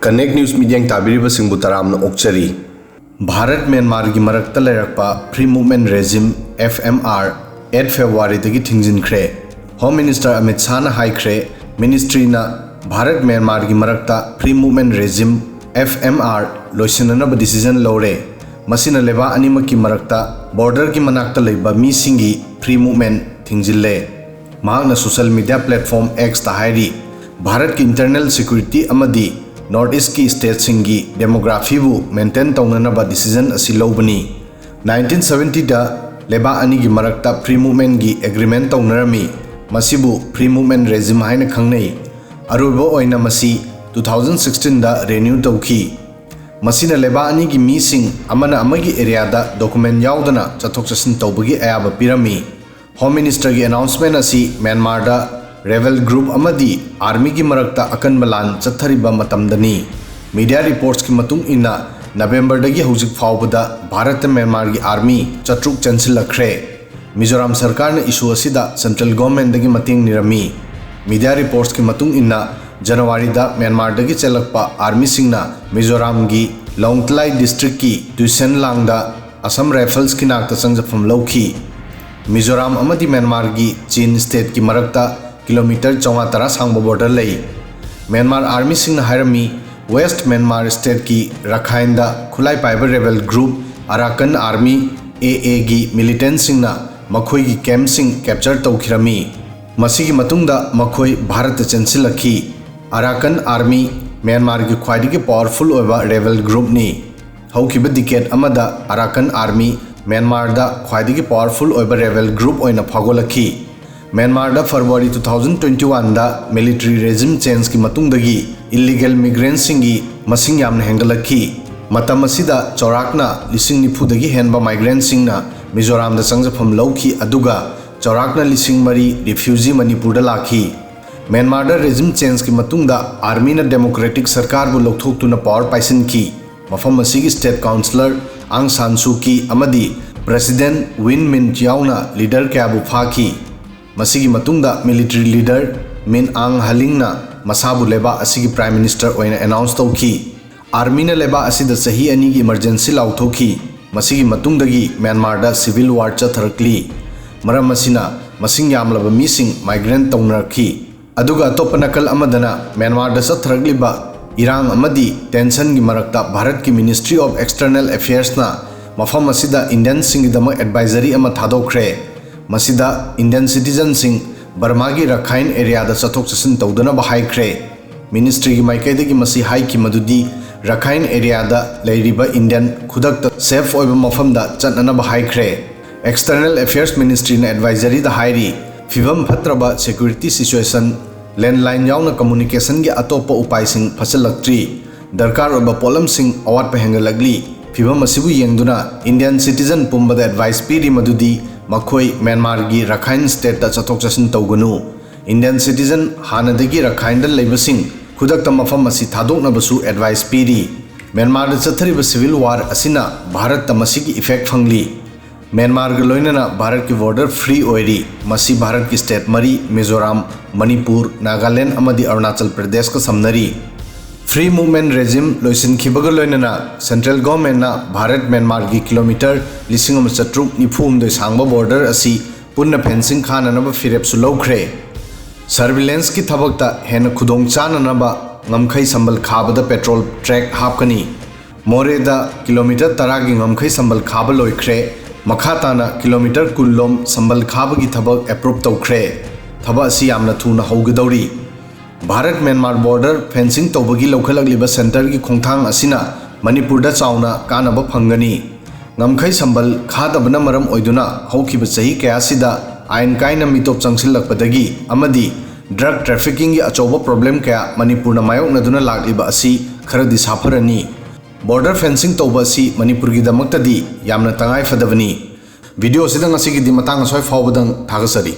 Connect news media ताबीरिबसिंगबु तरामना ओक्चरी भारत म्यांमार की मरक्ता लेरक्पा free movement regime FMR 8 February दगी थिंजिनख्रे होम मिनिस्टर अमित शाह ना हाइख्रे मिनिस्ट्री ना भारत म्यांमार की मरक्ता फ्री मूवमेंट रेजिम FMR लोइसननब डिसीजन लौरे मसिना लेबा अनिमक की मरक्ता बॉर्डर की मनाक्ता लेबा मीसिंगी फ्री मूवमेंट थिंजिल्ले महांगना सोशल मीडिया प्लेटफॉर्म X ताहारी भारत की इंटरनल सिक्योरिटी अमदी नॉर्थ ईस्ट की स्टेट सिंगी डेमोग्राफी बु मेंटेन तौननबा डिसीजन असि लौबनी 1970 दा लेबा अनी की मरक्ता फ्री मूवमेंट की एग्रीमेंट तौनरमी मसिबु फ्री मूवमेंट रेजिम हाइना खंगनै अरुबो ओइना मसी 2016 दा रिन्यू तौखी मसिना लेबा अनी की मीसिंग अमना अमगी एरिया दा डॉक्यूमेंट यावदना चथोक चसिन तौबगी अयाबा पिरमी होम मिनिस्टर की अनाउंसमेंट असी म्यांमार दा रेबल ग्रुप अमदी आर्मी की मरक्ता अकन बलान चथरिबा मतमदनी मीडिया रिपोर्ट्स की मतुंग इना नवंबर दगी हौजिक फावबदा भारत म्यांमार की आर्मी चट्रुक चंसिलख्रे मिजोराम सरकार ने इशू असिदा सेंट्रल गवर्नमेंट दगी मतिंग निरमी मीडिया रिपोर्ट्स की मतुंग इना जनवरी दा म्यांमार दगी चलकपा आर्मी सिंगना मिजोराम की लोंगतलाई डिस्ट्रिक्ट की ट्यूशन लांगदा असम राइफल्स की नाक्ता संजफम लौखी मिजोराम अमदी म्यांमार की चीन स्टेट की मरक्ता किलोमीटर 413 सांगबो बॉर्डर लई म्यांमार आर्मी सिंह हायरमी वेस्ट म्यांमार स्टेट की रखाइंदा खुलाई पाइबर rebel group Arakan army AA की मिलिटेंट सिंगना मखोई की कैंप सिंह कैप्चर तौखिरमी मसी की मतुंगदा मखोई भारत चंसिलखी अराकन आर्मी म्यांमार की ख्वाइदगी पावरफुल ओइबा रेबल ग्रुप नि हौखिबा डिकेट अमदा अराकन आर्मी म्यांमार दा ख्वाइदगी पावरफुल ओइबा रेबल ग्रुप ओइना फागोलखी म्यांमार दा फरवरी 2021 दा मिलिट्री रेजिम चेंज की मतुंगदगी इलीगल मिग्रेंट सिंगी मसिंग यामना हेंगलखी मतम असिदा चौराकना लिसिंग निफुदगी हेनबा माइग्रेंट सिंगना मिजोराम दा संजफम लौखी अदुगा चौराकना लिसिंग मरी रिफ्यूजी मणिपुर दा लाखी म्यांमार दा रेजिम चेंज की मतुंगदा आर्मी ना डेमोक्रेटिक सरकार बु लौथोक्तुना पावर पाइसिनखी मफम असिगी state councillor Aung San Suu की अमदी प्रेसिडेंट विन मिंट याउना लीडर क्याबु फाखी मसिगी मतुंगदा मिलिट्री लीडर मिन आंग हलिंगना मसाबु लेबा असिगी प्राइम मिनिस्टर ओइना अनाउंस तौखी आर्मी ना लेबा असिदा सही अनी की इमरजेंसी लाउथोखी मसिगी मतुंगदगी म्यांमार दा सिविल वार चथरकली मरम मसिना मसिंग यामलबा मीसिंग माइग्रेंट तौनरखी अदुगा अतोप नकल अमदना म्यांमार दा चथरकलिबा इरांग अमदी टेंशन की मरक्ता भारत की मिनिस्ट्री ऑफ एक्सटर्नल अफेयर्स ना मफम असिदा इंडियन सिंगदमक एडवाइजरी अमा थादोखरे मसिदा इंडियन सिटीजन सिंह बर्मा की रखाइन एरिया दा चथोक चसिन तौदनबा हाइख्रे मिनिस्ट्री की माइकैदगी मसी हाइकी मदुदी रखाइन एरिया दा लेरिबा इंडियन खुदक सेफ ओइबा मफमदा चटननबा हाइख्रे एक्सटर्नल अफेयर्स मिनिस्ट्री ना एडवाइजरी दा हाइरी फिवम फत्रबा सिक्योरिटी सिचुएशन लैंडलाइन याउना कम्युनिकेशन की अतोप उपायसिंग फसलक्ट्री दरकार ओइबा पोलम सिंह अवाट पहेंगलगली फिवम असिबु येंगदुना इंडियन सिटीजन पुंबदा एडवाइस पीरी मदुदी मखोई म्यांमार की रखाइन स्टेट दा चथोक चसिन तौगनु इंडियन सिटीजन हानदगी रखाइन दा लेबसिंग खुदक मफम असी थादोकनबसु एडवाइस पीरी म्यांमार दा चथरिबा सिविल वार असिना भारत दा मसीगी इफेक्ट फंगली म्यांमार गा लोइनना भारत की बॉर्डर फ्री ओइरी मसी भारत की स्टेट मरी मिजोराम मणिपुर नागालैंड अमदी अरुणाचल प्रदेश का समनरी फ्री मूवमेंट रेजिम लोइसिनखिबगा लोइनना सेंट्रल गवर्नमेंट ना भारत म्यांमार की किलोमीटर 7,394 सांगबा बॉर्डर असी पुनः फेंसिंग खाननबा फिरेपसु लौख्रे सर्विलेंस की थबकता हेन खुदोंग चाननबा ngमखै संबल खाबदा पेट्रोल ट्रैक हापकनी मोरेदा किलोमीटर 10 की ngमखै संबल खाब लोइख्रे मखाताना किलोमीटर 10 संबल खाब की थबक एप्रूव तौख्रे थबा असी यामना थुना हौगदौरी भारत म्यांमार बॉर्डर फेंसिंग तौबगी लौखलगलिबा सेंटर की खोंथांग असिना मणिपुर दा चाउना कानबा फंगनी ngमखै संबल खादबना मरम ओइदुना हौखिबा चही कयासिदा आइन काइना मिटोप चंगसिलकपदगी अमदी ड्रग ट्रैफिकिंग की अचौबा प्रॉब्लम कया मणिपुर ना मायोकनदुना लाक्लिबा असि खरदी साफरनी बॉर्डर फेंसिंग तौबा असि मणिपुर की दमक्तदी यामना तंगाई फदबनी वीडियो सिदा ngasi की दिमतांग सोय फावबदंग थागसरी।